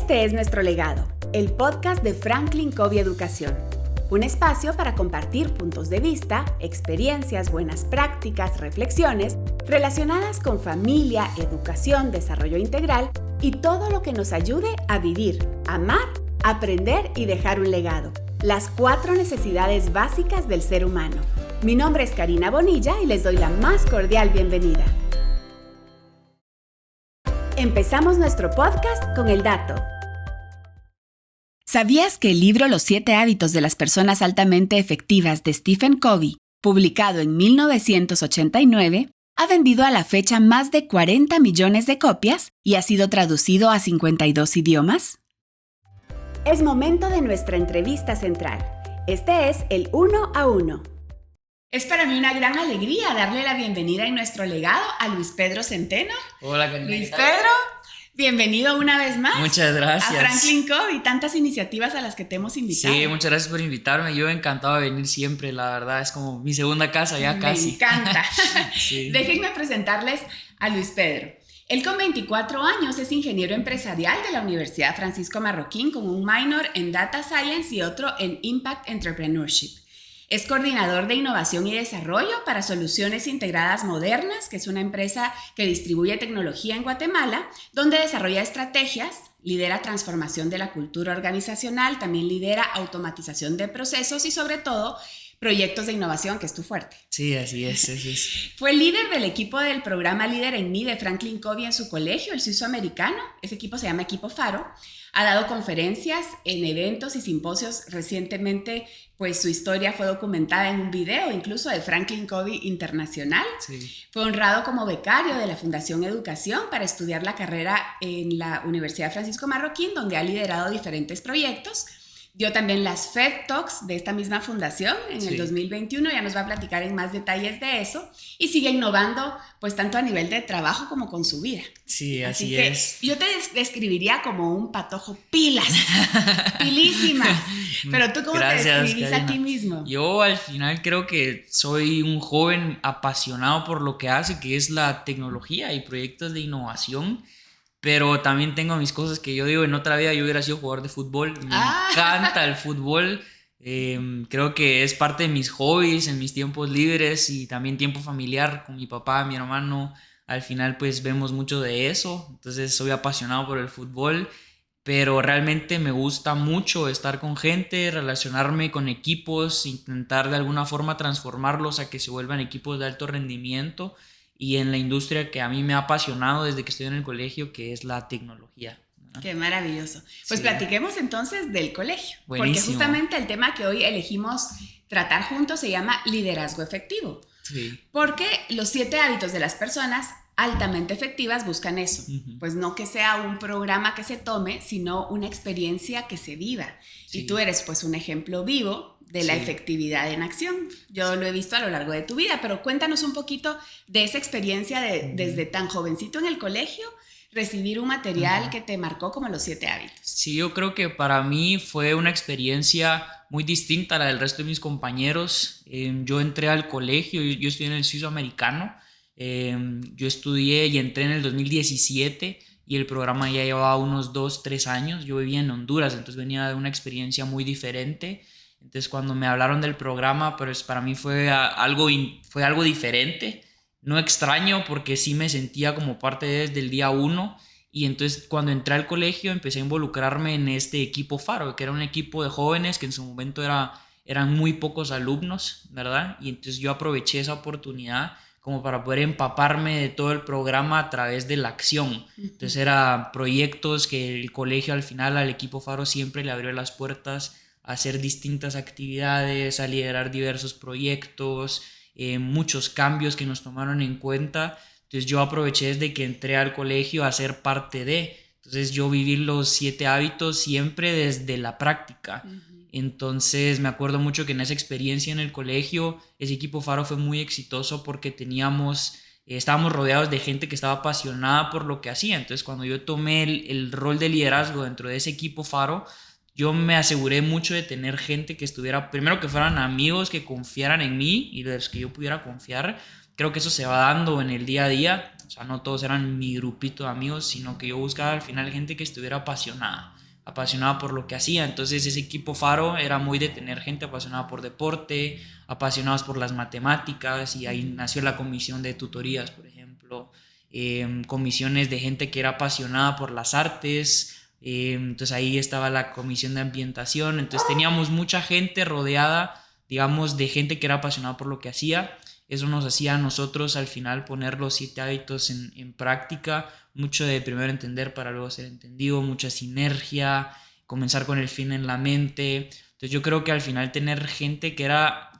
Este es Nuestro Legado, el podcast de Franklin Covey Educación. Un espacio para compartir puntos de vista, experiencias, buenas prácticas, reflexiones relacionadas con familia, educación, desarrollo integral y todo lo que nos ayude a vivir, amar, aprender y dejar un legado. Las 4 necesidades básicas del ser humano. Mi nombre es Karina Bonilla y les doy la más cordial bienvenida. Empezamos nuestro podcast con el dato. ¿Sabías que el libro Los 7 hábitos de las personas altamente efectivas de Stephen Covey, publicado en 1989, ha vendido a la fecha más de 40 millones de copias y ha sido traducido a 52 idiomas? Es momento de nuestra entrevista central. Este es el 1 a 1. Es para mí una gran alegría darle la bienvenida en nuestro legado a Luis Pedro Centeno. Hola, Karina. Luis Pedro, bienvenido una vez más. Muchas gracias. A Franklin Covey, tantas iniciativas a las que te hemos invitado. Sí, muchas gracias por invitarme. Yo encantado de venir siempre, la verdad, es como mi segunda casa ya casi. Me encanta. Sí. Déjenme presentarles a Luis Pedro. Él con 24 años es ingeniero empresarial de la Universidad Francisco Marroquín con un minor en Data Science y otro en Impact Entrepreneurship. Es coordinador de innovación y desarrollo para Soluciones Integradas Modernas, que es una empresa que distribuye tecnología en Guatemala, donde desarrolla estrategias, lidera transformación de la cultura organizacional, también lidera automatización de procesos y sobre todo proyectos de innovación, que es tu fuerte. Sí, así es. Fue líder del equipo del programa Líder en Mí de Franklin Covey en su colegio, el suizo-americano. Ese equipo se llama Equipo Faro. Ha dado conferencias en eventos y simposios. Recientemente, pues su historia fue documentada en un video, incluso de Franklin Covey Internacional. Sí. Fue honrado como becario de la Fundación Educación para estudiar la carrera en la Universidad Francisco Marroquín, donde ha liderado diferentes proyectos. Dio también las FED Talks de esta misma fundación en el 2021, ya nos va a platicar en más detalles de eso y sigue innovando pues tanto a nivel de trabajo como con su vida. Sí, así que es. Yo te describiría como un patojo pilas, pilísimas, pero tú ¿cómo Gracias, te describís Karina. a ti mismo? Yo al final creo que soy un joven apasionado por lo que hace, que es la tecnología y proyectos de innovación. Pero también tengo mis cosas que yo digo, en otra vida yo hubiera sido jugador de fútbol. Me encanta el fútbol. Creo que es parte de mis hobbies, en mis tiempos libres y también tiempo familiar con mi papá, mi hermano. Al final pues vemos mucho de eso. Entonces soy apasionado por el fútbol. Pero realmente me gusta mucho estar con gente, relacionarme con equipos, intentar de alguna forma transformarlos a que se vuelvan equipos de alto rendimiento. Y en la industria que a mí me ha apasionado desde que estoy en el colegio, que es la tecnología, ¿no? Qué maravilloso. Pues Sí. platiquemos entonces del colegio. Buenísimo. Porque justamente el tema que hoy elegimos tratar juntos se llama liderazgo efectivo. Sí. Porque los 7 hábitos de las personas altamente efectivas buscan eso. Uh-huh. Pues no que sea un programa que se tome, sino una experiencia que se viva. Sí. Y tú eres pues un ejemplo vivo de la efectividad en acción. Yo lo he visto a lo largo de tu vida, pero cuéntanos un poquito de esa experiencia desde tan jovencito en el colegio, recibir un material que te marcó como los 7 hábitos. Sí, yo creo que para mí fue una experiencia muy distinta a la del resto de mis compañeros. Yo entré al colegio, yo estudié en el suizo americano. Yo estudié y entré en el 2017 y el programa ya llevaba unos 2-3 años. Yo vivía en Honduras, entonces venía de una experiencia muy diferente. Entonces cuando me hablaron del programa, pues para mí fue algo diferente, no extraño porque sí me sentía como parte desde el día 1. Y entonces cuando entré al colegio empecé a involucrarme en este equipo Faro, que era un equipo de jóvenes que en su momento eran muy pocos alumnos, ¿verdad? Y entonces yo aproveché esa oportunidad como para poder empaparme de todo el programa a través de la acción. Entonces eran proyectos que el colegio al final al equipo Faro siempre le abrió las puertas a hacer distintas actividades, a liderar diversos proyectos, muchos cambios que nos tomaron en cuenta. Entonces yo aproveché desde que entré al colegio a ser parte de. Entonces yo viví los 7 hábitos siempre desde la práctica. Entonces me acuerdo mucho que en esa experiencia en el colegio, ese equipo Faro fue muy exitoso porque estábamos rodeados de gente que estaba apasionada por lo que hacía. Entonces cuando yo tomé el rol de liderazgo dentro de ese equipo Faro, yo me aseguré mucho de tener gente que estuviera, primero que fueran amigos que confiaran en mí y de los que yo pudiera confiar, creo que eso se va dando en el día a día. O sea, no todos eran mi grupito de amigos, sino que yo buscaba al final gente que estuviera apasionada por lo que hacía. Entonces ese equipo Faro era muy de tener gente apasionada por deporte, apasionados por las matemáticas, y ahí nació la comisión de tutorías, por ejemplo, comisiones de gente que era apasionada por las artes. Entonces ahí estaba la comisión de ambientación. Entonces teníamos mucha gente rodeada, digamos, de gente que era apasionada por lo que hacía. Eso nos hacía a nosotros al final poner los 7 hábitos en práctica, mucho de primero entender para luego ser entendido, mucha sinergia, comenzar con el fin en la mente. Entonces yo creo que al final tener gente que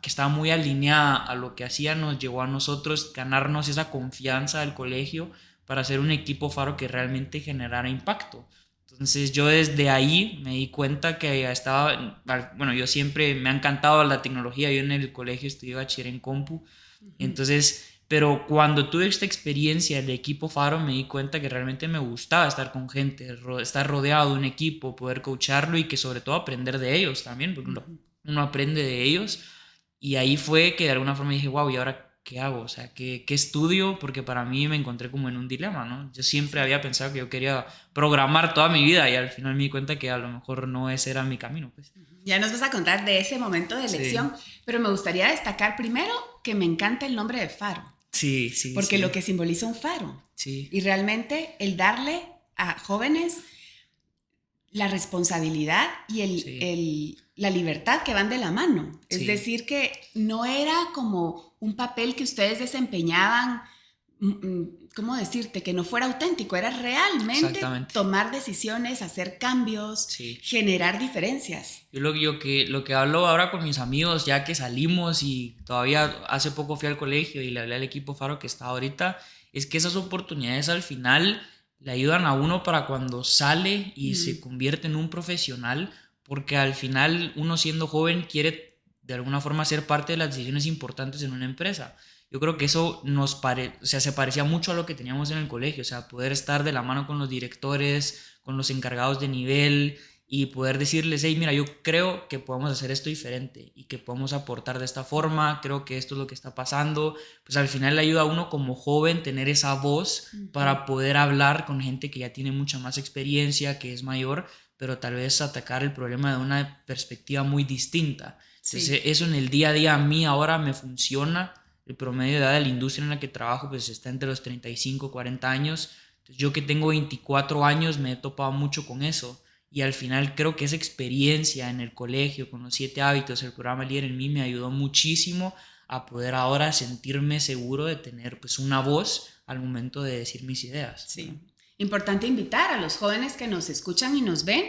estaba muy alineada a lo que hacía nos llevó a nosotros ganarnos esa confianza del colegio para hacer un equipo Faro que realmente generara impacto. Entonces yo desde ahí me di cuenta que yo siempre me ha encantado la tecnología. Yo en el colegio estudié bachiller en compu. Entonces, pero cuando tuve esta experiencia del equipo Faro, me di cuenta que realmente me gustaba estar con gente, estar rodeado de un equipo, poder coacharlo y que sobre todo aprender de ellos también, porque uno aprende de ellos. Y ahí fue que de alguna forma dije, wow, ¿y ahora qué hago? O sea, ¿qué estudio? Porque para mí me encontré como en un dilema, ¿no? Yo siempre había pensado que yo quería programar toda mi vida y al final me di cuenta que a lo mejor no ese era mi camino, pues. Ya nos vas a contar de ese momento de elección, pero me gustaría destacar primero que me encanta el nombre de Faro. Sí, sí. Porque sí. lo que simboliza un faro. Sí. Y realmente el darle a jóvenes la responsabilidad y la libertad que van de la mano. Sí. Es decir, que no era como un papel que ustedes desempeñaban, ¿cómo decirte? Que no fuera auténtico, era realmente tomar decisiones, hacer cambios, generar diferencias. Yo lo que hablo ahora con mis amigos, ya que salimos y todavía hace poco fui al colegio y le hablé al equipo Faro que está ahorita, es que esas oportunidades al final le ayudan a uno para cuando sale y se convierte en un profesional, porque al final uno siendo joven quiere de alguna forma ser parte de las decisiones importantes en una empresa. Yo creo que eso se parecía mucho a lo que teníamos en el colegio, o sea, poder estar de la mano con los directores, con los encargados de nivel y poder decirles, hey, mira, yo creo que podemos hacer esto diferente y que podemos aportar de esta forma, creo que esto es lo que está pasando. Pues al final le ayuda a uno como joven tener esa voz para poder hablar con gente que ya tiene mucha más experiencia, que es mayor, pero tal vez atacar el problema de una perspectiva muy distinta. Entonces eso en el día a día a mí ahora me funciona. El promedio de edad de la industria en la que trabajo pues está entre los 35 y 40 años. Entonces, yo que tengo 24 años me he topado mucho con eso. Y al final creo que esa experiencia en el colegio, con los 7 hábitos, el programa Líder en Mí, me ayudó muchísimo a poder ahora sentirme seguro de tener pues una voz al momento de decir mis ideas. Sí. Importante invitar a los jóvenes que nos escuchan y nos ven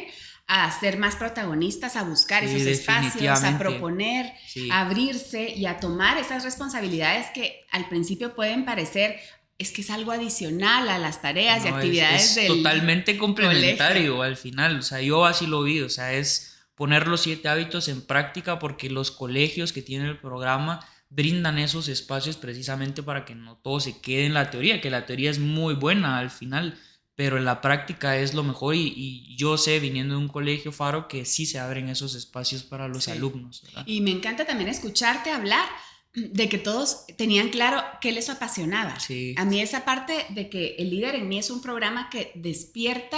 a ser más protagonistas, a buscar esos espacios, a proponer, a abrirse y a tomar esas responsabilidades que al principio pueden parecer es que es algo adicional a las tareas y actividades del totalmente complementario colegio. Al final, o sea, yo así lo vi, o sea, es poner los 7 hábitos en práctica porque los colegios que tienen el programa brindan esos espacios precisamente para que no todo se quede en la teoría, que la teoría es muy buena al final, pero en la práctica es lo mejor y yo sé, viniendo de un colegio Faro, que sí se abren esos espacios para los alumnos, ¿verdad? Y me encanta también escucharte hablar de que todos tenían claro qué les apasionaba. A mí esa parte de que el Líder en Mí es un programa que despierta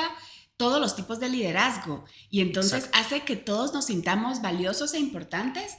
todos los tipos de liderazgo y entonces hace que todos nos sintamos valiosos e importantes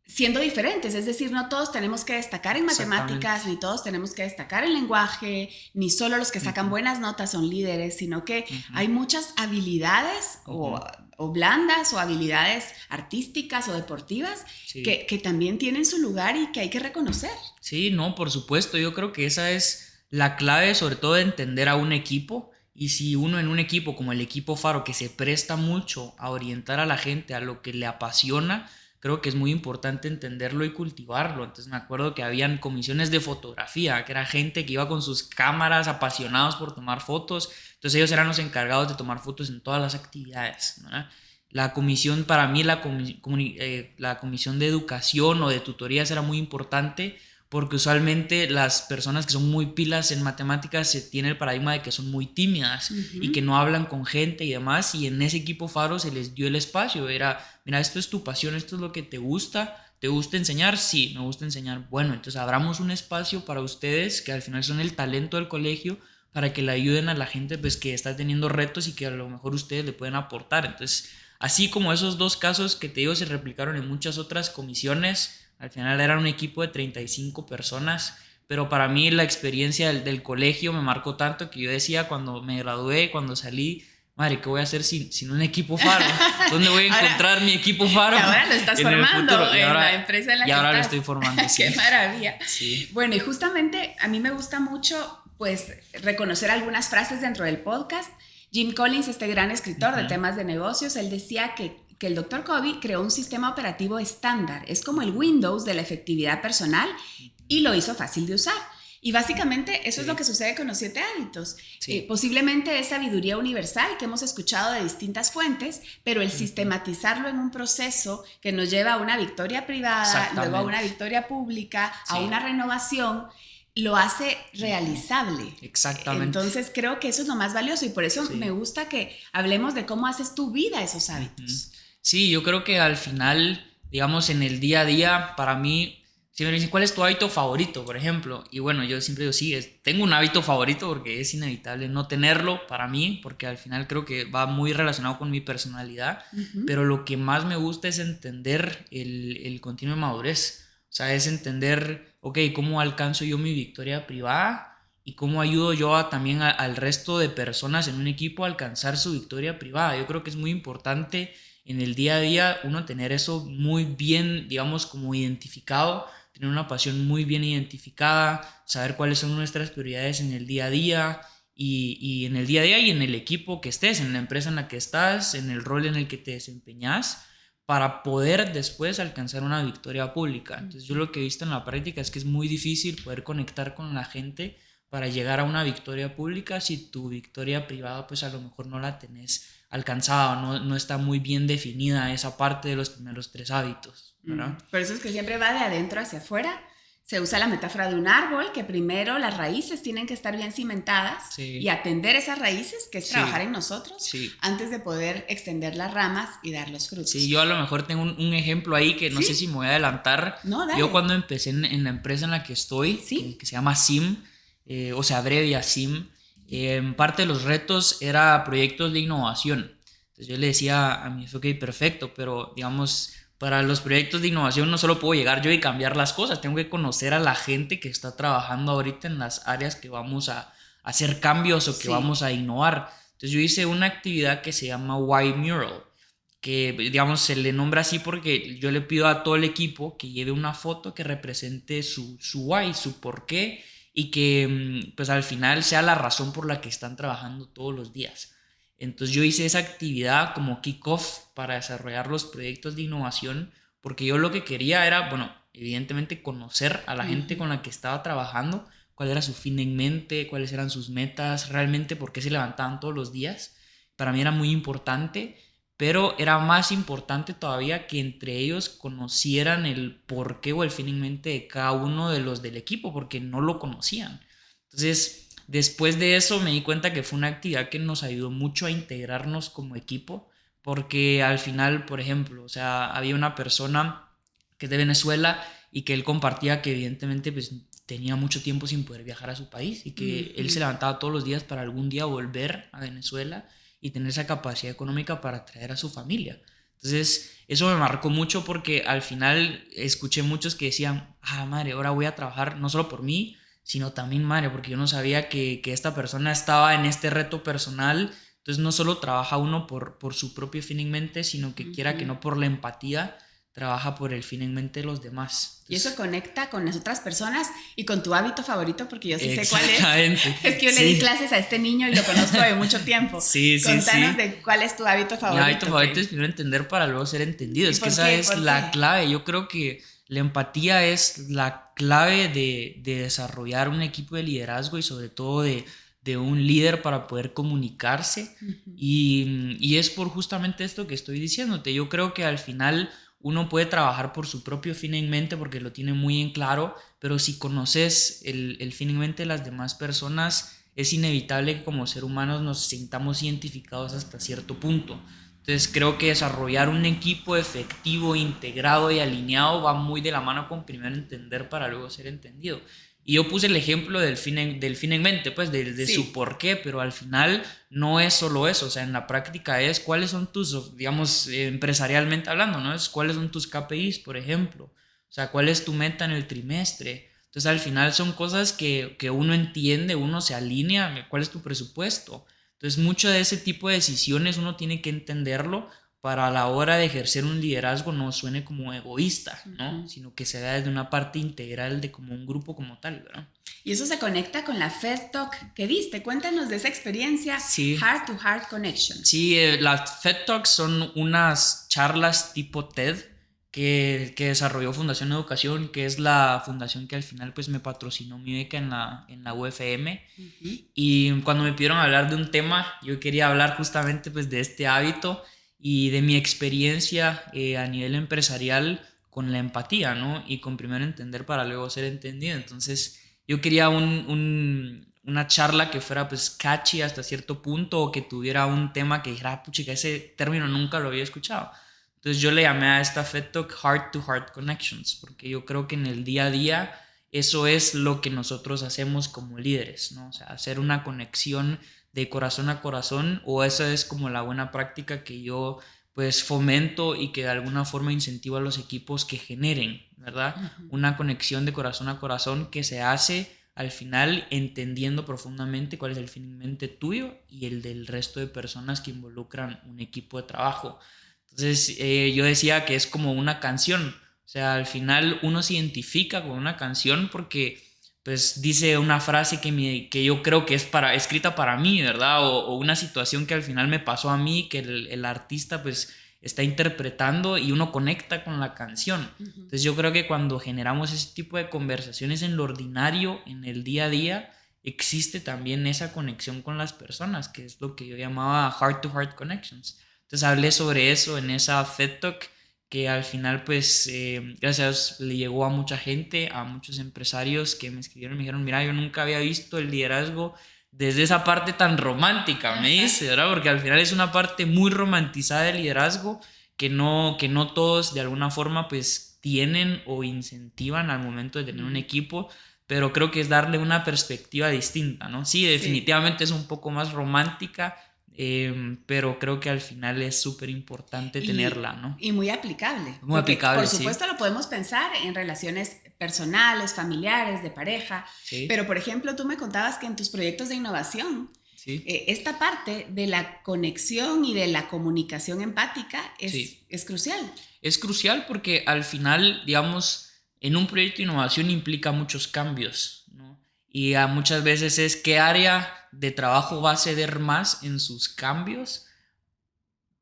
siendo diferentes, es decir, no todos tenemos que destacar en matemáticas, ni todos tenemos que destacar en lenguaje, ni solo los que sacan buenas notas son líderes, sino que hay muchas habilidades o blandas o habilidades artísticas o deportivas que también tienen su lugar y que hay que reconocer. Sí, no, por supuesto, yo creo que esa es la clave, sobre todo de entender a un equipo. Y si uno en un equipo como el equipo Faro, que se presta mucho a orientar a la gente a lo que le apasiona, creo que es muy importante entenderlo y cultivarlo. Entonces me acuerdo que habían comisiones de fotografía, que era gente que iba con sus cámaras apasionados por tomar fotos. Entonces ellos eran los encargados de tomar fotos en todas las actividades, ¿no? La comisión, para mí la comisión de educación o de tutorías era muy importante porque usualmente las personas que son muy pilas en matemáticas se tiene el paradigma de que son muy tímidas y que no hablan con gente y demás, y en ese equipo Faro se les dio el espacio, era, mira, esto es tu pasión, esto es lo que te gusta, ¿te gusta enseñar? Sí, me gusta enseñar. Bueno, entonces abramos un espacio para ustedes, que al final son el talento del colegio, para que le ayuden a la gente pues, que está teniendo retos y que a lo mejor ustedes le pueden aportar. Entonces, así como esos dos casos que te digo se replicaron en muchas otras comisiones, al final era un equipo de 35 personas, pero para mí la experiencia del colegio me marcó tanto que yo decía cuando me gradué, cuando salí, madre, ¿qué voy a hacer sin un equipo Faro? ¿Dónde voy a encontrar mi equipo Faro? Y ahora lo estás formando en la empresa en la que ahora estás. lo estoy formando, sí. ¡Qué maravilla! Sí. Bueno, y justamente a mí me gusta mucho pues reconocer algunas frases dentro del podcast. Jim Collins, este gran escritor de temas de negocios, él decía que el Dr. Covey creó un sistema operativo estándar. Es como el Windows de la efectividad personal y lo hizo fácil de usar. Y básicamente eso es lo que sucede con los 7 hábitos. Posiblemente es sabiduría universal que hemos escuchado de distintas fuentes, pero el sistematizarlo en un proceso que nos lleva a una victoria privada, luego a una victoria pública, a una renovación, lo hace realizable. Exactamente. Entonces creo que eso es lo más valioso y por eso me gusta que hablemos de cómo haces tu vida esos hábitos. Sí, yo creo que al final, digamos, en el día a día, para mí, si me dicen, ¿cuál es tu hábito favorito, por ejemplo? Y bueno, yo siempre digo, sí, tengo un hábito favorito porque es inevitable no tenerlo para mí, porque al final creo que va muy relacionado con mi personalidad, pero lo que más me gusta es entender el continuo de madurez. O sea, es entender, ok, cómo alcanzo yo mi victoria privada y cómo ayudo yo también al resto de personas en un equipo a alcanzar su victoria privada. Yo creo que es muy importante en el día a día uno tener eso muy bien, digamos, como identificado, tener una pasión muy bien identificada, saber cuáles son nuestras prioridades en el día a día y en el día a día y en el equipo que estés, en la empresa en la que estás, en el rol en el que te desempeñas, para poder después alcanzar una victoria pública. Entonces yo lo que he visto en la práctica es que es muy difícil poder conectar con la gente para llegar a una victoria pública si tu victoria privada pues a lo mejor no la tenés alcanzada o no está muy bien definida esa parte de los primeros 3 hábitos, ¿verdad? Por eso es que siempre va de adentro hacia afuera. Se usa la metáfora de un árbol, que primero las raíces tienen que estar bien cimentadas y atender esas raíces, que es trabajar en nosotros, antes de poder extender las ramas y dar los frutos. Sí, yo a lo mejor tengo un ejemplo ahí que no sé si me voy a adelantar. No, dale. Yo cuando empecé en la empresa en la que estoy, que se llama SIM, o se abrevia SIM, parte de los retos era proyectos de innovación. Entonces yo le decía a mi jefe, ok, perfecto, pero digamos, para los proyectos de innovación no solo puedo llegar yo y cambiar las cosas, tengo que conocer a la gente que está trabajando ahorita en las áreas que vamos a hacer cambios o que vamos a innovar. Entonces yo hice una actividad que se llama Why Mural, que digamos se le nombra así porque yo le pido a todo el equipo que lleve una foto que represente su why, su por qué, y que pues al final sea la razón por la que están trabajando todos los días. Entonces yo hice esa actividad como kick-off para desarrollar los proyectos de innovación, porque yo lo que quería era, bueno, evidentemente conocer a la gente con la que estaba trabajando, cuál era su fin en mente, cuáles eran sus metas, realmente por qué se levantaban todos los días. Para mí era muy importante, pero era más importante todavía que entre ellos conocieran el por qué o el fin en mente de cada uno de los del equipo, porque no lo conocían. Entonces, después de eso me di cuenta que fue una actividad que nos ayudó mucho a integrarnos como equipo, porque al final, por ejemplo, o sea, había una persona que es de Venezuela y que él compartía que evidentemente pues, tenía mucho tiempo sin poder viajar a su país y que él se levantaba todos los días para algún día volver a Venezuela y tener esa capacidad económica para traer a su familia. Entonces eso me marcó mucho porque al final escuché muchos que decían, madre, ahora voy a trabajar no solo por mí, sino también, madre, porque yo no sabía que esta persona estaba en este reto personal. Entonces no solo trabaja uno por su propio fin en mente, sino que quiera que no, por la empatía, trabaja por el fin en mente de los demás. Entonces, y eso conecta con las otras personas y con tu hábito favorito, porque yo sí sé cuál es. Es que yo le di clases a este niño y lo conozco de mucho tiempo. Contanos de cuál es tu hábito favorito. Mi hábito favorito es primero entender para luego ser entendido. Es que esa es la clave. Yo creo que la empatía es la clave de desarrollar un equipo de liderazgo y sobre todo de un líder para poder comunicarse. Y es por justamente esto que estoy diciéndote. Yo creo que al final uno puede trabajar por su propio fin en mente porque lo tiene muy en claro, pero si conoces el fin en mente de las demás personas, es inevitable que como ser humanos nos sintamos identificados hasta cierto punto. Entonces creo que desarrollar un equipo efectivo, integrado y alineado va muy de la mano con primero entender para luego ser entendido. Y yo puse el ejemplo del fin en mente, pues de Sí. su por qué, pero al final no es solo eso, o sea, en la práctica es cuáles son tus, digamos, empresarialmente hablando, ¿no? Es cuáles son tus KPIs, por ejemplo, o sea, cuál es tu meta en el trimestre. Entonces al final son cosas que uno entiende, uno se alinea, cuál es tu presupuesto. Entonces mucho de ese tipo de decisiones uno tiene que entenderlo para a la hora de ejercer un liderazgo no suene como egoísta, ¿no? Sino que se da desde una parte integral de como un grupo como tal, ¿verdad? Y eso se conecta con la FED Talk que diste. Cuéntanos de esa experiencia, Sí, Heart to Heart Connections. sí, las FED Talks son unas charlas tipo TED que desarrolló Fundación Educación, que es la fundación que al final pues me patrocinó mi beca en la UFM. Y cuando me pidieron hablar de un tema, yo quería hablar justamente pues de este hábito y de mi experiencia a nivel empresarial con la empatía, ¿no? Y con primero entender para luego ser entendido. Entonces yo quería una charla que fuera pues catchy hasta cierto punto o que tuviera un tema que dijera, "Ah, puchica, ese término nunca lo había escuchado". Entonces yo le llamé a esta FED Talk Heart to Heart Connections, porque yo creo que en el día a día eso es lo que nosotros hacemos como líderes, ¿no? O sea, hacer una conexión de corazón a corazón, o esa es como la buena práctica que yo pues fomento y que de alguna forma incentivo a los equipos que generen, ¿verdad? Una conexión de corazón a corazón que se hace al final entendiendo profundamente cuál es el fin en mente tuyo y el del resto de personas que involucran un equipo de trabajo. Entonces yo decía que es como una canción, o sea, al final uno se identifica con una canción porque pues dice una frase que yo creo que es escrita para mí, ¿verdad? O una situación que al final me pasó a mí, que el artista pues está interpretando y uno conecta con la canción. Entonces yo creo que cuando generamos ese tipo de conversaciones en lo ordinario, en el día a día, existe también esa conexión con las personas, que es lo que yo llamaba heart to heart connections. Entonces hablé sobre eso en esa FED Talk que al final pues gracias le llegó a mucha gente, a muchos empresarios que me escribieron y me dijeron, mira, yo nunca había visto el liderazgo desde esa parte tan romántica, me dice, ¿verdad? Porque al final es una parte muy romantizada del liderazgo que no todos de alguna forma pues tienen o incentivan al momento de tener un equipo, pero creo que es darle una perspectiva distinta, ¿no? Sí, definitivamente es un poco más romántica, pero creo que al final es súper importante tenerla, ¿no? Y muy aplicable. Muy Porque, aplicable, por supuesto, sí. lo podemos pensar en relaciones personales, familiares, de pareja. Sí. Pero, por ejemplo, tú me contabas que en tus proyectos de innovación, Sí. Esta parte de la conexión y de la comunicación empática es crucial. Es crucial porque al final, digamos, en un proyecto de innovación implica muchos cambios, ¿no? Y muchas veces es qué área de trabajo va a ceder más en sus cambios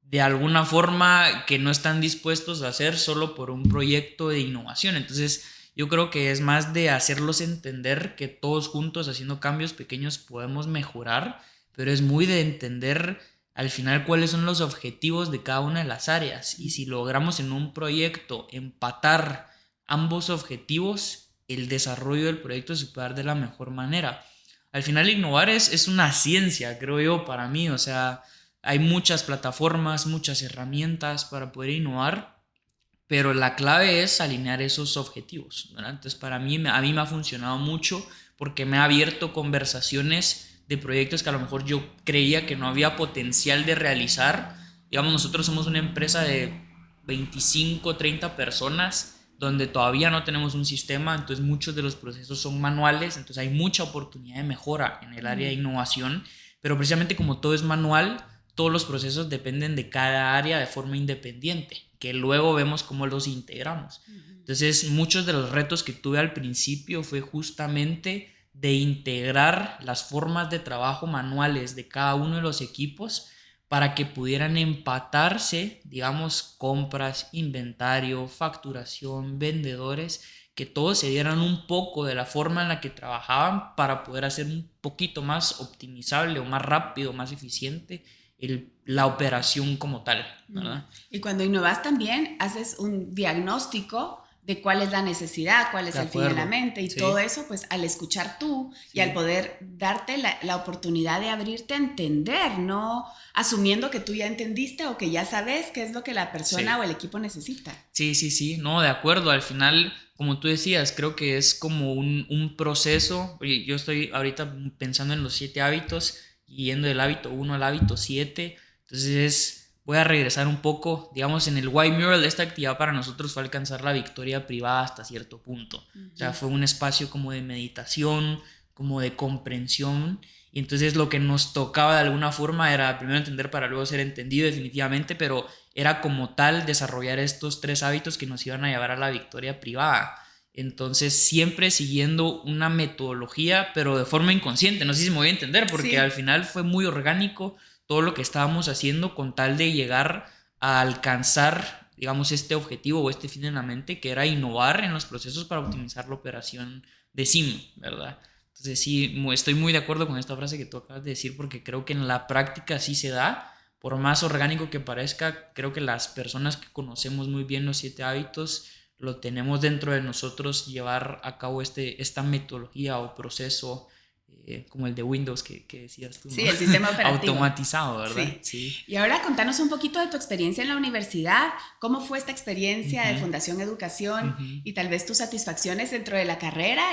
de alguna forma que no están dispuestos a hacer solo por un proyecto de innovación. Entonces, yo creo que es más de hacerlos entender que todos juntos haciendo cambios pequeños podemos mejorar, pero es muy de entender al final cuáles son los objetivos de cada una de las áreas. Y si logramos en un proyecto empatar ambos objetivos, el desarrollo del proyecto se puede dar de la mejor manera. Al final innovar es una ciencia, creo yo, para mí. O sea, hay muchas plataformas, muchas herramientas para poder innovar, pero la clave es alinear esos objetivos, ¿verdad? Entonces, para mí, a mí me ha funcionado mucho porque me ha abierto conversaciones de proyectos que a lo mejor yo creía que no había potencial de realizar. Digamos, nosotros somos una empresa de 25, 30 personas donde todavía no tenemos un sistema, entonces muchos de los procesos son manuales, entonces hay mucha oportunidad de mejora en el área de innovación, pero precisamente como todo es manual, todos los procesos dependen de cada área de forma independiente, que luego vemos cómo los integramos. Entonces, muchos de los retos que tuve al principio fue justamente de integrar las formas de trabajo manuales de cada uno de los equipos para que pudieran empatarse, digamos, compras, inventario, facturación, vendedores, que todos se dieran un poco de la forma en la que trabajaban para poder hacer un poquito más optimizable o más rápido, más eficiente la operación como tal, ¿verdad? Y cuando innovas también haces un diagnóstico de cuál es la necesidad, cuál es De el fin de la acuerdo. mente, y Sí. todo eso, pues al escuchar tú y Sí. al poder darte la oportunidad de abrirte a entender, no asumiendo que tú ya entendiste o que ya sabes qué es lo que la persona Sí. o el equipo necesita. Sí, no, de acuerdo, al final, como tú decías, creo que es como un proceso. Oye, yo estoy ahorita pensando en los 7 hábitos y yendo del hábito 1 al hábito 7, entonces voy a regresar un poco, digamos, en el White Mural. Esta actividad para nosotros fue alcanzar la victoria privada hasta cierto punto, o sea, fue un espacio como de meditación, como de comprensión, y entonces lo que nos tocaba de alguna forma era primero entender para luego ser entendido definitivamente, pero era como tal desarrollar estos 3 hábitos que nos iban a llevar a la victoria privada. Entonces siempre siguiendo una metodología, pero de forma inconsciente, no sé si me voy a entender, porque Sí. al final fue muy orgánico todo lo que estábamos haciendo con tal de llegar a alcanzar, digamos, este objetivo o este fin en la mente, que era innovar en los procesos para optimizar la operación de SIM, ¿verdad? Entonces sí, estoy muy de acuerdo con esta frase que tú acabas de decir, porque creo que en la práctica sí se da. Por más orgánico que parezca, creo que las personas que conocemos muy bien los 7 hábitos lo tenemos dentro de nosotros, llevar a cabo esta metodología o proceso como el de Windows que decías tú, ¿no? Sí, el sistema operativo. Automatizado, ¿verdad? Sí. Sí. Y ahora contanos un poquito de tu experiencia en la universidad. ¿Cómo fue esta experiencia de Fundación Educación y tal vez tus satisfacciones dentro de la carrera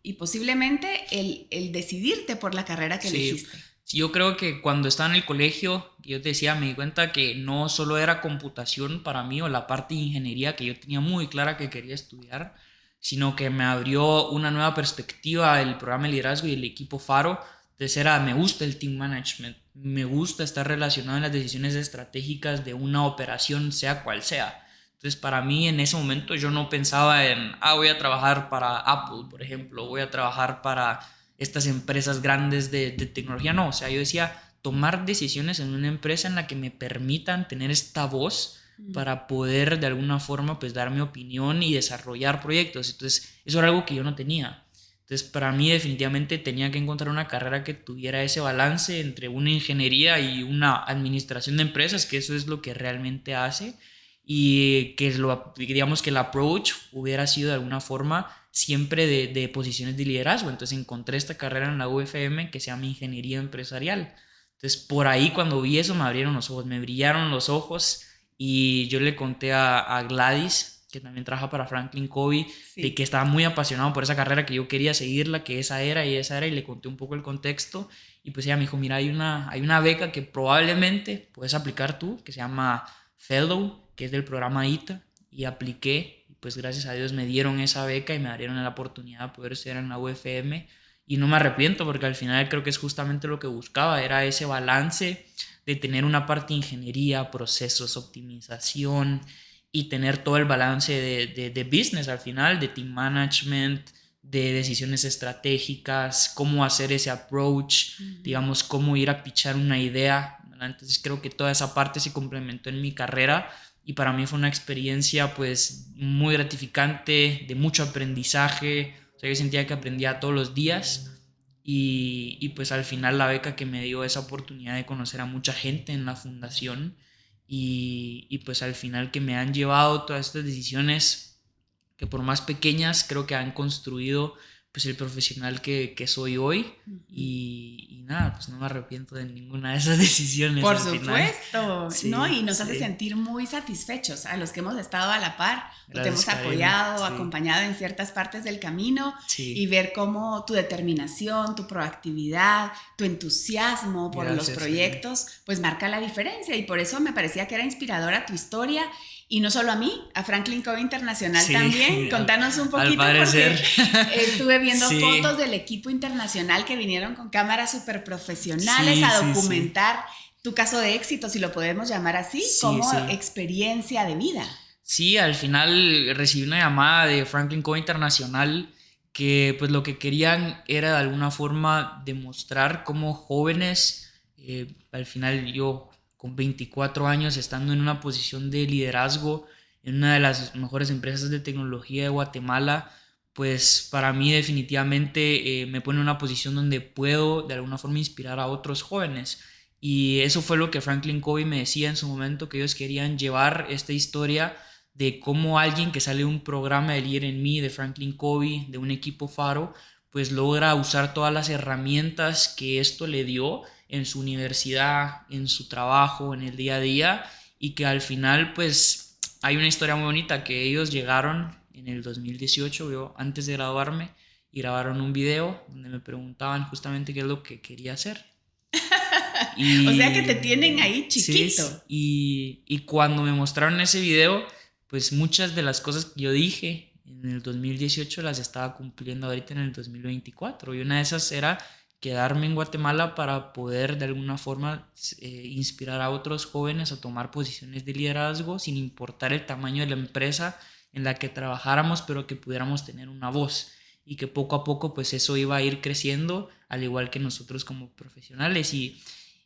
y posiblemente el decidirte por la carrera que elegiste? Yo creo que cuando estaba en el colegio, yo te decía, me di cuenta que no solo era computación para mí o la parte de ingeniería que yo tenía muy clara que quería estudiar, sino que me abrió una nueva perspectiva el programa de liderazgo y el equipo Faro. Entonces me gusta el team management, me gusta estar relacionado en las decisiones estratégicas de una operación, sea cual sea. Entonces para mí en ese momento yo no pensaba en, voy a trabajar para Apple, por ejemplo, voy a trabajar para estas empresas grandes de tecnología. No, o sea, yo decía tomar decisiones en una empresa en la que me permitan tener esta voz para poder de alguna forma pues dar mi opinión y desarrollar proyectos. Entonces eso era algo que yo no tenía. Entonces para mí definitivamente tenía que encontrar una carrera que tuviera ese balance entre una ingeniería y una administración de empresas, que eso es lo que realmente hace, y que digamos que el approach hubiera sido de alguna forma siempre de posiciones de liderazgo. Entonces encontré esta carrera en la UFM que se llama Ingeniería Empresarial. Entonces por ahí cuando vi eso me abrieron los ojos, me brillaron los ojos, y yo le conté a Gladys, que también trabaja para Franklin Covey, de que estaba muy apasionado por esa carrera, que yo quería seguirla, que esa era, y le conté un poco el contexto, y pues ella me dijo, mira, hay una beca que probablemente puedes aplicar tú, que se llama Fellow, que es del programa ITA, y apliqué, y pues gracias a Dios me dieron esa beca y me dieron la oportunidad de poder estudiar en la UFM, y no me arrepiento porque al final creo que es justamente lo que buscaba, era ese balance de tener una parte de ingeniería, procesos, optimización, y tener todo el balance de business al final, de team management, de decisiones estratégicas, cómo hacer ese approach, digamos, cómo ir a pitchar una idea, ¿verdad? Entonces creo que toda esa parte se complementó en mi carrera, y para mí fue una experiencia pues muy gratificante, de mucho aprendizaje. O sea, yo sentía que aprendía todos los días, y pues al final la beca que me dio esa oportunidad de conocer a mucha gente en la fundación, y pues al final que me han llevado todas estas decisiones que por más pequeñas creo que han construido pues el profesional que soy hoy, y nada, pues no me arrepiento de ninguna de esas decisiones. Por supuesto, sí, ¿no? Y nos sí. hace sentir muy satisfechos a los que hemos estado a la par, o te hemos Karina. apoyado, Sí. acompañado en ciertas partes del camino, Sí. y ver cómo tu determinación, tu proactividad, tu entusiasmo por Gracias, los proyectos, pues marca la diferencia, y por eso me parecía que era inspiradora tu historia. Y no solo a mí, a Franklin Covey Internacional también. Contanos un poquito, porque estuve viendo fotos del equipo internacional que vinieron con cámaras súper profesionales a documentar tu caso de éxito, si lo podemos llamar así, como experiencia de vida. Sí, al final recibí una llamada de Franklin Covey Internacional, que pues lo que querían era de alguna forma demostrar cómo jóvenes, al final yo con 24 años, estando en una posición de liderazgo en una de las mejores empresas de tecnología de Guatemala, pues para mí definitivamente me pone en una posición donde puedo de alguna forma inspirar a otros jóvenes. Y eso fue lo que Franklin Covey me decía en su momento, que ellos querían llevar esta historia de cómo alguien que sale de un programa de Líder en Mí, de Franklin Covey, de un equipo Faro, pues logra usar todas las herramientas que esto le dio en su universidad, en su trabajo, en el día a día, y que al final pues hay una historia muy bonita que ellos llegaron en el 2018, yo antes de graduarme, y grabaron un video donde me preguntaban justamente qué es lo que quería hacer. O sea que te tienen ahí chiquito. Sí, y cuando me mostraron ese video, pues muchas de las cosas que yo dije en el 2018 las estaba cumpliendo ahorita en el 2024. Y una de esas era quedarme en Guatemala para poder de alguna forma inspirar a otros jóvenes a tomar posiciones de liderazgo sin importar el tamaño de la empresa en la que trabajáramos, pero que pudiéramos tener una voz y que poco a poco pues eso iba a ir creciendo al igual que nosotros como profesionales. Y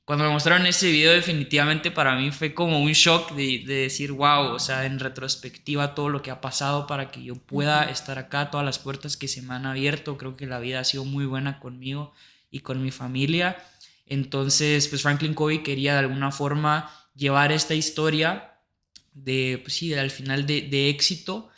cuando me mostraron ese video, definitivamente para mí fue como un shock de decir, wow, o sea, en retrospectiva todo lo que ha pasado para que yo pueda estar acá, todas las puertas que se me han abierto, creo que la vida ha sido muy buena conmigo y con mi familia. Entonces, pues Franklin Covey quería de alguna forma llevar esta historia de, pues sí, al final de éxito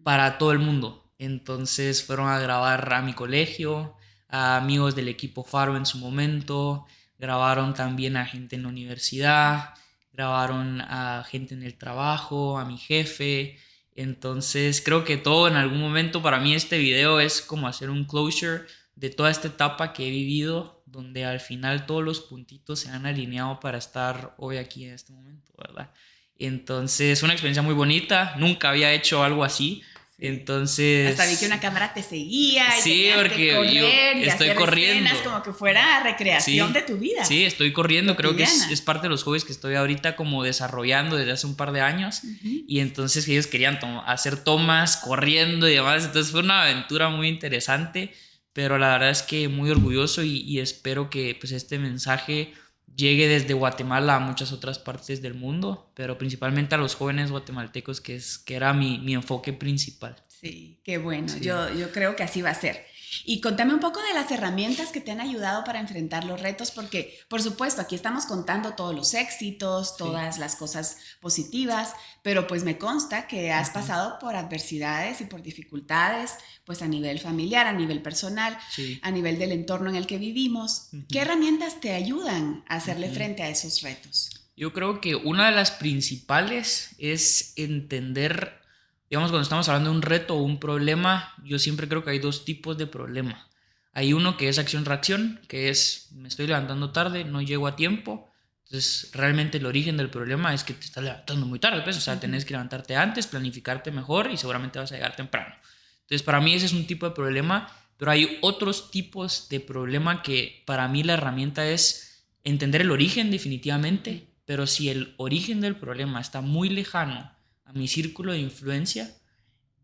para todo el mundo. Entonces fueron a grabar a mi colegio, a amigos del equipo Faro en su momento, grabaron también a gente en la universidad, grabaron a gente en el trabajo, a mi jefe. Entonces creo que todo en algún momento para mí este video es como hacer un closure de toda esta etapa que he vivido, donde al final todos los puntitos se han alineado para estar hoy aquí en este momento, ¿verdad? Entonces, una experiencia muy bonita, nunca había hecho algo así. Entonces, hasta vi que una cámara te seguía y sí, tenías porque que correr yo y estoy hacer corriendo. escenas como que fuera recreación Sí, de tu vida. sí, estoy corriendo, creo que cotidiana. es parte de los hobbies que estoy ahorita como desarrollando desde hace un par de años. Y entonces ellos querían hacer tomas corriendo y demás, entonces fue una aventura muy interesante, pero la verdad es que muy orgulloso y espero que pues este mensaje llegue desde Guatemala a muchas otras partes del mundo, pero principalmente a los jóvenes guatemaltecos, que era mi enfoque principal. Sí, qué bueno. Sí. Yo creo que así va a ser. Y contame un poco de las herramientas que te han ayudado para enfrentar los retos, porque por supuesto aquí estamos contando todos los éxitos, todas las cosas positivas, pero pues me consta que has pasado por adversidades y por dificultades, pues a nivel familiar, a nivel personal, a nivel del entorno en el que vivimos. ¿Qué herramientas te ayudan a hacerle frente a esos retos? Yo creo que una de las principales es entender, digamos, cuando estamos hablando de un reto o un problema, yo siempre creo que hay dos tipos de problema. Hay uno que es acción-reacción, que es me estoy levantando tarde, no llego a tiempo. Entonces, realmente el origen del problema es que te estás levantando muy tarde, pues, o sea, tenés que levantarte antes, planificarte mejor y seguramente vas a llegar temprano. Entonces, para mí ese es un tipo de problema, pero hay otros tipos de problema que para mí la herramienta es entender el origen definitivamente, pero si el origen del problema está muy lejano a mi círculo de influencia,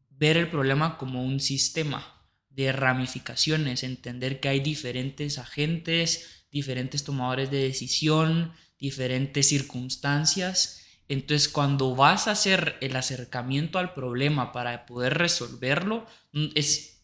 ver el problema como un sistema de ramificaciones, entender que hay diferentes agentes, diferentes tomadores de decisión, diferentes circunstancias. Entonces, cuando vas a hacer el acercamiento al problema para poder resolverlo,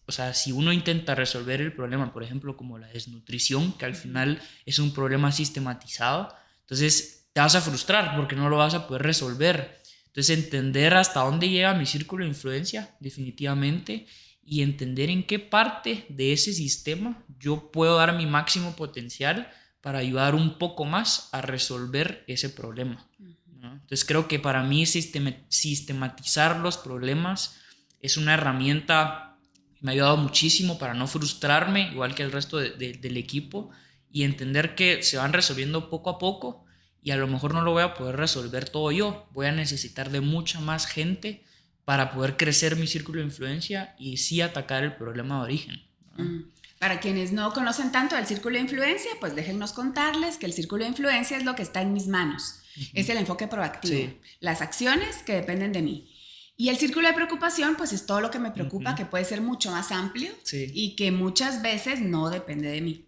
o sea, si uno intenta resolver el problema, por ejemplo, como la desnutrición, que al final es un problema sistematizado, entonces te vas a frustrar porque no lo vas a poder resolver. Entonces, entender hasta dónde llega mi círculo de influencia, definitivamente, y entender en qué parte de ese sistema yo puedo dar mi máximo potencial para ayudar un poco más a resolver ese problema, ¿no? Entonces, creo que para mí sistematizar los problemas es una herramienta que me ha ayudado muchísimo para no frustrarme, igual que el resto del equipo, y entender que se van resolviendo poco a poco. Y a lo mejor no lo voy a poder resolver todo yo, voy a necesitar de mucha más gente para poder crecer mi círculo de influencia y sí atacar el problema de origen, ¿no? Para quienes no conocen tanto el círculo de influencia, pues déjennos contarles que el círculo de influencia es lo que está en mis manos. Es el enfoque proactivo, las acciones que dependen de mí. Y el círculo de preocupación, pues es todo lo que me preocupa, que puede ser mucho más amplio y que muchas veces no depende de mí.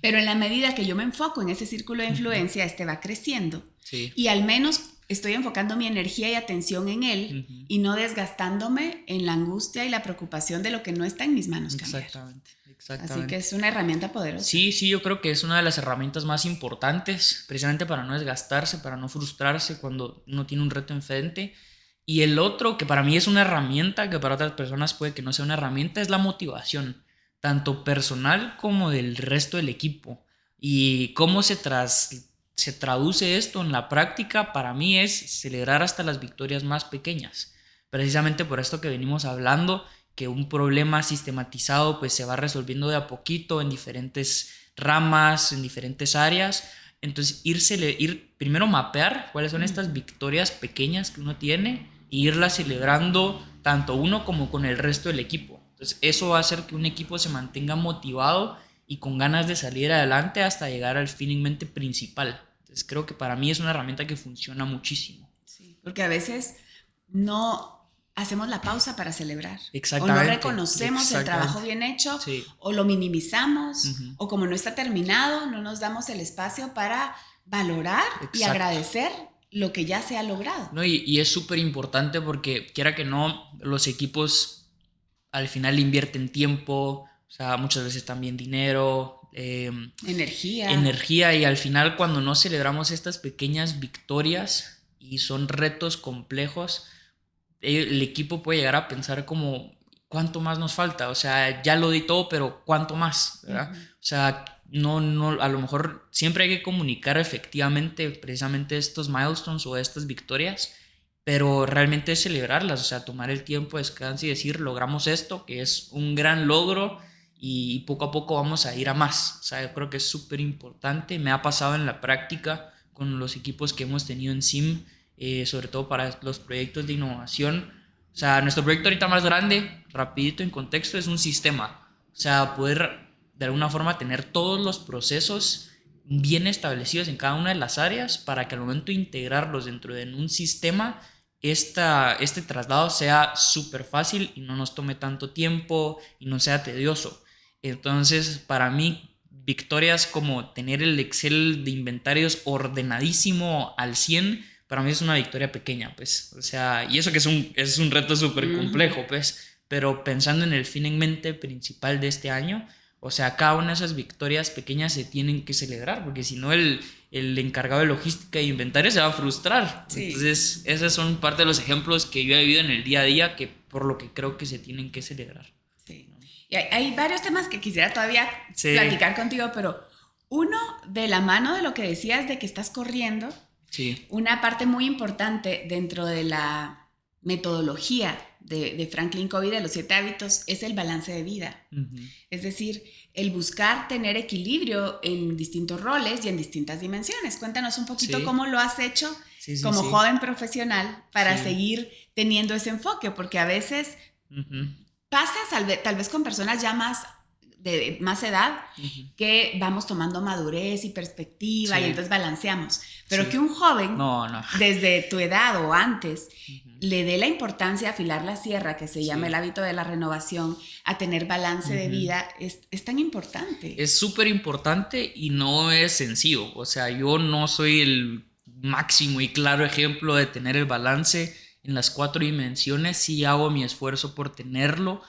Pero en la medida que yo me enfoco en ese círculo de influencia, este va creciendo. Y al menos estoy enfocando mi energía y atención en él y no desgastándome en la angustia y la preocupación de lo que no está en mis manos cambiar. Exactamente. Así que es una herramienta poderosa. Sí, yo creo que es una de las herramientas más importantes, precisamente para no desgastarse, para no frustrarse cuando uno tiene un reto enfrente. Y el otro, que para mí es una herramienta, que para otras personas puede que no sea una herramienta, es la motivación, tanto personal como del resto del equipo. Y cómo se traduce esto en la práctica, para mí es celebrar hasta las victorias más pequeñas. Precisamente por esto que venimos hablando, que un problema sistematizado pues se va resolviendo de a poquito en diferentes ramas, en diferentes áreas. Entonces ir primero mapear cuáles son estas victorias pequeñas que uno tiene e irlas celebrando tanto uno como con el resto del equipo. Entonces eso va a hacer que un equipo se mantenga motivado y con ganas de salir adelante hasta llegar al finalmente principal. Entonces creo que para mí es una herramienta que funciona muchísimo. Sí, porque a veces no hacemos la pausa para celebrar. Exactamente. O no reconocemos el trabajo bien hecho, sí. O lo minimizamos, o como no está terminado, no nos damos el espacio para valorar y agradecer lo que ya se ha logrado. No, y es súper importante porque quiera que no, los equipos al final invierten tiempo, o sea, muchas veces también dinero, energía, y al final cuando no celebramos estas pequeñas victorias y son retos complejos, el equipo puede llegar a pensar como, ¿cuánto más nos falta? O sea, ya lo di todo, pero ¿cuánto más? ¿Verdad? O sea, no, a lo mejor siempre hay que comunicar efectivamente precisamente estos milestones o estas victorias, pero realmente es celebrarlas, o sea, tomar el tiempo, descansar y decir, logramos esto, que es un gran logro, y poco a poco vamos a ir a más. O sea, yo creo que es súper importante. Me ha pasado en la práctica con los equipos que hemos tenido en SIM, sobre todo para los proyectos de innovación. O sea, nuestro proyecto ahorita más grande, rapidito en contexto, es un sistema. O sea, poder de alguna forma tener todos los procesos bien establecidos en cada una de las áreas para que al momento de integrarlos dentro de un sistema, este traslado sea súper fácil y no nos tome tanto tiempo y no sea tedioso. Entonces, para mí, victorias como tener el Excel de inventarios ordenadísimo al 100, para mí es una victoria pequeña, pues. O sea, y eso que es un reto súper complejo, pues. Pero pensando en el fin en mente principal de este año, o sea, cada una de esas victorias pequeñas se tienen que celebrar, porque si no el encargado de logística e inventario se va a frustrar. Sí. Entonces, esos son parte de los ejemplos que yo he vivido en el día a día, que por lo que creo que se tienen que celebrar. Sí. Y hay varios temas que quisiera todavía platicar contigo, pero uno, de la mano de lo que decías de que estás corriendo, una parte muy importante dentro de la metodología de Franklin Covey de los 7 hábitos es el balance de vida. Es decir, el buscar tener equilibrio en distintos roles y en distintas dimensiones. Cuéntanos un poquito cómo lo has hecho como joven profesional para seguir teniendo ese enfoque, porque a veces pasas tal vez con personas ya de más edad, que vamos tomando madurez y perspectiva y entonces balanceamos. Pero que un joven, desde tu edad o antes, le dé la importancia a afilar la sierra, que se llama el hábito de la renovación, a tener balance de vida, es tan importante. Es súper importante y no es sencillo. O sea, yo no soy el máximo y claro ejemplo de tener el balance en las 4 dimensiones. Sí hago mi esfuerzo por tenerlo,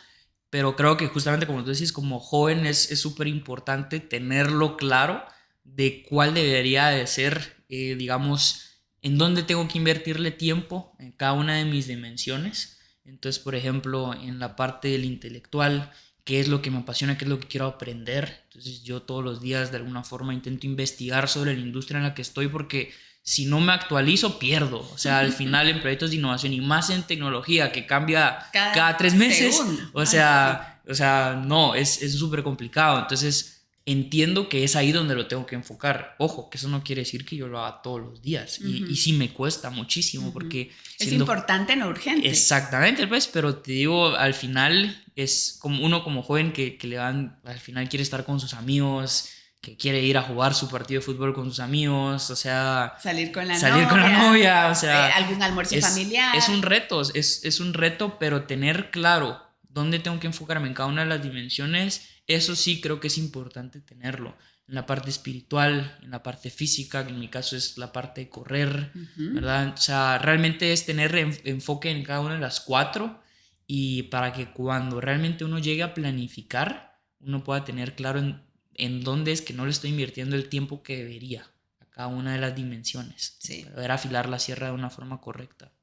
pero creo que justamente como tú decís, como joven es súper importante tenerlo claro de cuál debería de ser, digamos, en dónde tengo que invertirle tiempo en cada una de mis dimensiones. Entonces, por ejemplo, en la parte del intelectual, qué es lo que me apasiona, qué es lo que quiero aprender. Entonces yo todos los días de alguna forma intento investigar sobre la industria en la que estoy, porque si no me actualizo, pierdo. O sea, al final en proyectos de innovación y más en tecnología que cambia cada 3 meses, o sea, no, es súper complicado. Entonces entiendo que es ahí donde lo tengo que enfocar. Ojo, que eso no quiere decir que yo lo haga todos los días. Y sí me cuesta muchísimo porque... Es importante, no urgente. Exactamente, pues, pero te digo, al final es como uno como joven que le dan, al final quiere estar con sus amigos, que quiere ir a jugar su partido de fútbol con sus amigos, o sea... Salir con la novia, o sea... algún almuerzo familiar. Es un reto, es un reto, pero tener claro dónde tengo que enfocarme en cada una de las dimensiones, eso sí creo que es importante tenerlo. En la parte espiritual, en la parte física, que en mi caso es la parte de correr, ¿verdad? O sea, realmente es tener enfoque en cada una de las 4, y para que cuando realmente uno llegue a planificar, uno pueda tener claro en dónde es que no le estoy invirtiendo el tiempo que debería a cada una de las dimensiones, para poder afilar la sierra de una forma correcta.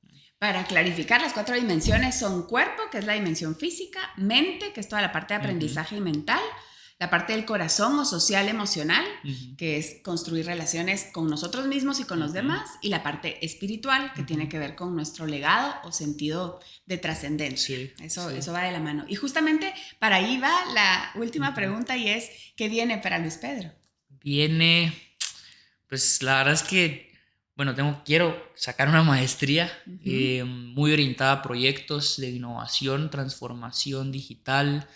Para clarificar, las 4 dimensiones son cuerpo, que es la dimensión física, mente, que es toda la parte de aprendizaje y mental, la parte del corazón o social emocional, que es construir relaciones con nosotros mismos y con los demás, y la parte espiritual, que tiene que ver con nuestro legado o sentido de trascendencia. Eso va de la mano. Y justamente para ahí va la última pregunta, y es, ¿qué viene para Luis Pedro? Viene, pues la verdad es que, bueno, quiero sacar una maestría muy orientada a proyectos de innovación, transformación digital.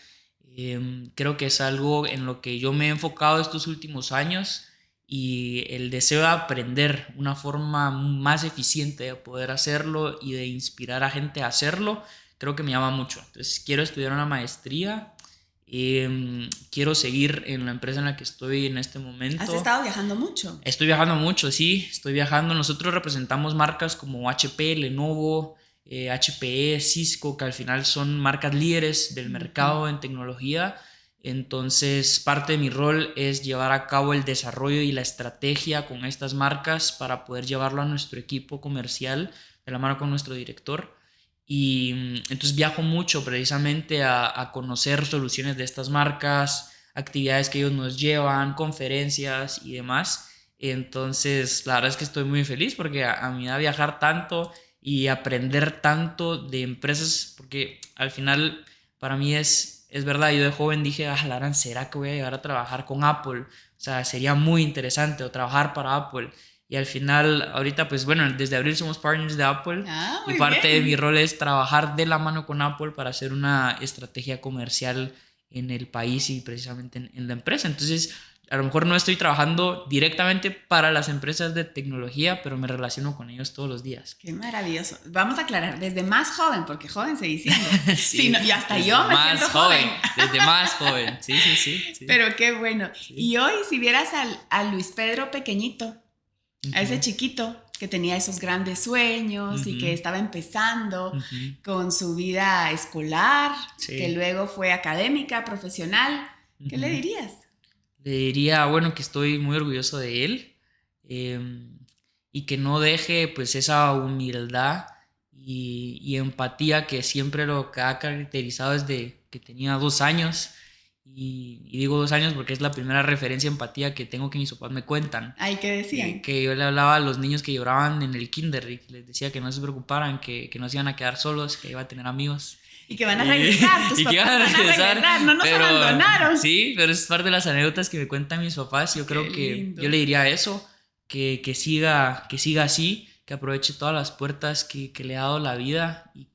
Creo que es algo en lo que yo me he enfocado estos últimos años, y el deseo de aprender una forma más eficiente de poder hacerlo y de inspirar a gente a hacerlo, creo que me llama mucho. Entonces quiero estudiar una maestría, quiero seguir en la empresa en la que estoy en este momento. ¿Has estado viajando mucho? Estoy viajando mucho, sí, estoy viajando. Nosotros representamos marcas como HP, Lenovo, HPE, Cisco, que al final son marcas líderes del mercado en tecnología. Entonces, parte de mi rol es llevar a cabo el desarrollo y la estrategia con estas marcas para poder llevarlo a nuestro equipo comercial de la mano con nuestro director. Y entonces viajo mucho precisamente a conocer soluciones de estas marcas, actividades que ellos nos llevan, conferencias y demás. Entonces, la verdad es que estoy muy feliz porque a mí me da viajar tanto y aprender tanto de empresas, porque al final para mí es verdad. Yo de joven dije, Laran, ¿será que voy a llegar a trabajar con Apple? O sea, sería muy interesante, o trabajar para Apple. Y al final, ahorita pues bueno, desde abril somos partners de Apple, y parte de mi rol es trabajar de la mano con Apple para hacer una estrategia comercial en el país y precisamente en la empresa. Entonces, a lo mejor no estoy trabajando directamente para las empresas de tecnología, pero me relaciono con ellos todos los días. Qué maravilloso. Vamos a aclarar, desde más joven, porque joven se dice. Sí, no, y hasta yo me siento joven. Desde más joven, sí. Pero qué bueno. Sí. Y hoy, si vieras a Luis Pedro pequeñito, a ese chiquito que tenía esos grandes sueños y que estaba empezando con su vida escolar, que luego fue académica, profesional, ¿qué le dirías? Le diría, bueno, que estoy muy orgulloso de él, y que no deje pues esa humildad y empatía que siempre lo que ha caracterizado desde que tenía 2 años. Y digo 2 años porque es la primera referencia de empatía que tengo, que mis papás me cuentan. Ay, ¿qué decían? Que yo le hablaba a los niños que lloraban en el kinder y les decía que no se preocuparan, que no se iban a quedar solos, que iba a tener amigos. Y que van a regresar, tus papás van a regresar, no nos abandonaron. Sí, pero es parte de las anécdotas que me cuentan mis papás. Yo creo que yo le diría eso, que siga así, que aproveche todas las puertas que le ha dado la vida, y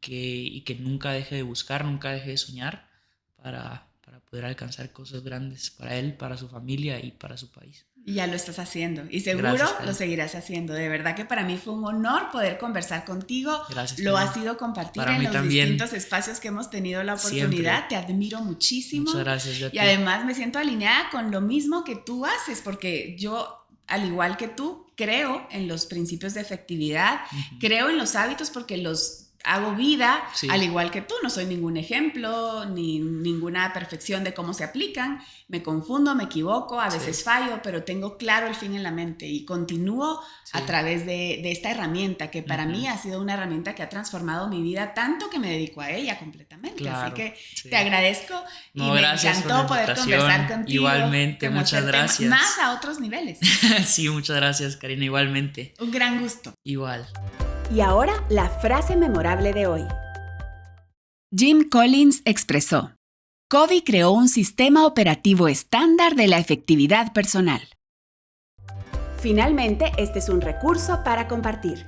que nunca deje de buscar, nunca deje de soñar para poder alcanzar cosas grandes para él, para su familia y para su país. Y ya lo estás haciendo, y seguro lo seguirás haciendo. De verdad que para mí fue un honor poder conversar contigo. Gracias. Lo ha sido compartir en los distintos espacios que hemos tenido la oportunidad. Siempre. Te admiro muchísimo. Muchas gracias. Y además me siento alineada con lo mismo que tú haces, porque yo, al igual que tú, creo en los principios de efectividad, creo en los hábitos porque los hago vida, al igual que tú. No soy ningún ejemplo ni ninguna perfección de cómo se aplican. Me confundo, me equivoco, a veces fallo, pero tengo claro el fin en la mente y continúo a través de esta herramienta que para mí ha sido una herramienta que ha transformado mi vida tanto que me dedico a ella completamente. Claro, así que te agradezco y me encantó poder conversar contigo. Igualmente, muchas gracias. Más a otros niveles. Sí, muchas gracias, Karina, igualmente. Un gran gusto. Igual. Y ahora, la frase memorable de hoy. Jim Collins expresó: Covey creó un sistema operativo estándar de la efectividad personal. Finalmente, este es un recurso para compartir.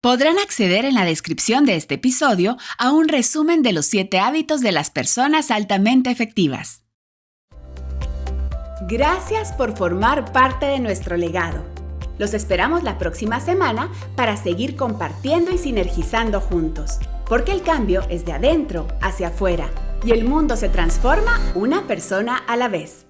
Podrán acceder en la descripción de este episodio a un resumen de los 7 hábitos de las personas altamente efectivas. Gracias por formar parte de nuestro legado. Los esperamos la próxima semana para seguir compartiendo y sinergizando juntos, porque el cambio es de adentro hacia afuera y el mundo se transforma una persona a la vez.